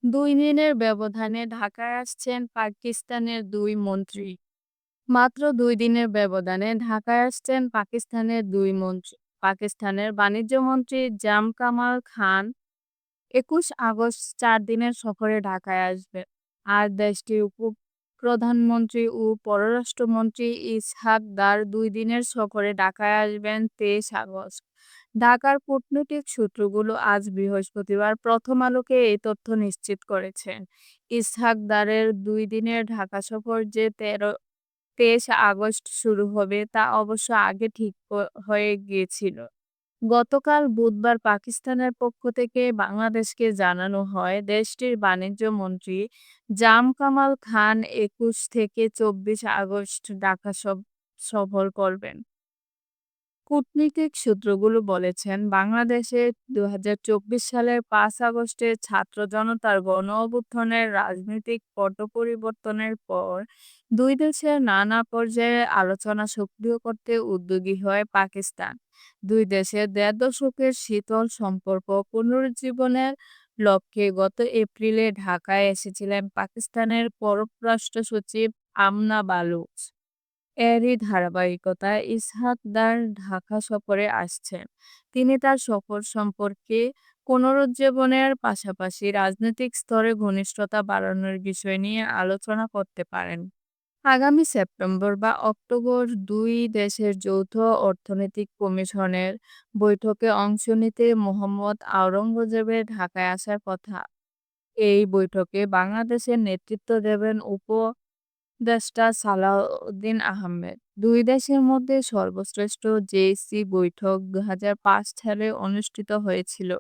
২ দিনের ব্যবধানে ঢাকায় আসছেন পাকিস্তানের ২ মন্ত্রী। মাত্র ২ দিনের ব্যবধানে ঢাকায় আসছেন পাকিস্তানের ২ মন্ত্রী। পাকিস্তানের বাণিজ্যমন্ত্রী জামকামাল খান ২১ আগস্ট ৪ দিনের সফরে ঢাকায় আসবেন। আর দেশটির উপপ্রধানমন্ত্রী ও পররাষ্ট্রমন্ত্রী ইসহাক দার ২ দিনের সফরে ঢাকায় আসবেন ২৩ আগস্ট। ঢাকার কূটনৈতিক সূত্রগুলো আজ বৃহস্পতিবার প্রথম আলোকে এই তথ্য নিশ্চিত করেছেন। ইসহাক দারের ২ দিনের ঢাকা সফর যে ২৩ আগস্ট শুরু হবে তা অবশ্য আগে ঠিক হয়ে গিয়েছিল। গতকাল বুধবার পাকিস্তানের পক্ষ থেকে বাংলাদেশকে জানানো হয় দেশটির বাণিজ্য মন্ত্রী জামকামাল খান ২১ থেকে ২৪ আগস্ট ঢাকা সফর করবেন। কূটনীতিক সূত্রগুলো বলেছেন বাংলাদেশে ২০২৪ সালের ৫ আগস্টের ছাত্র জনতার গণ-অভ্যুত্থানের রাজনৈতিক পট পরিবর্তনের পর দুই দেশের নানা পর্যায়ে আলোচনা সক্রিয় করতে উদ্যোগী হয় পাকিস্তান। দুই দেশের দেড় দশকের শীতল সম্পর্ক পুনরুজ্জীবনের লক্ষ্যে গত এপ্রিলে ঢাকায় এসেছিলেন পাকিস্তানের পররাষ্ট্র সচিব আমনা বালুচ। এরই ধারাবাহিকতায় ইসহাক দার ঢাকা সফরে আসছেন। তিনি তার সফর সম্পর্কে পুনরুজ্জীবনের পাশাপাশি রাজনৈতিক স্তরে ঘনিষ্ঠতা বাড়ানোর বিষয় নিয়ে আলোচনা করতে পারেন। আগামী সেপ্টেম্বর বা অক্টোবর দুই দেশের যৌথ অর্থনৈতিক কমিশনের বৈঠকে অংশ নিতে মোহাম্মদ আওরঙ্গজেবের ঢাকায় আসার কথা। এই বৈঠকে বাংলাদেশের নেতৃত্ব দেবেন উপদেষ্টা সালাউদ্দিন আহমেদ। দুই দেশের মধ্যে সর্বশ্রেষ্ঠ জেএসসি বৈঠক ২০০৫ সালে অনুষ্ঠিত হয়েছিল।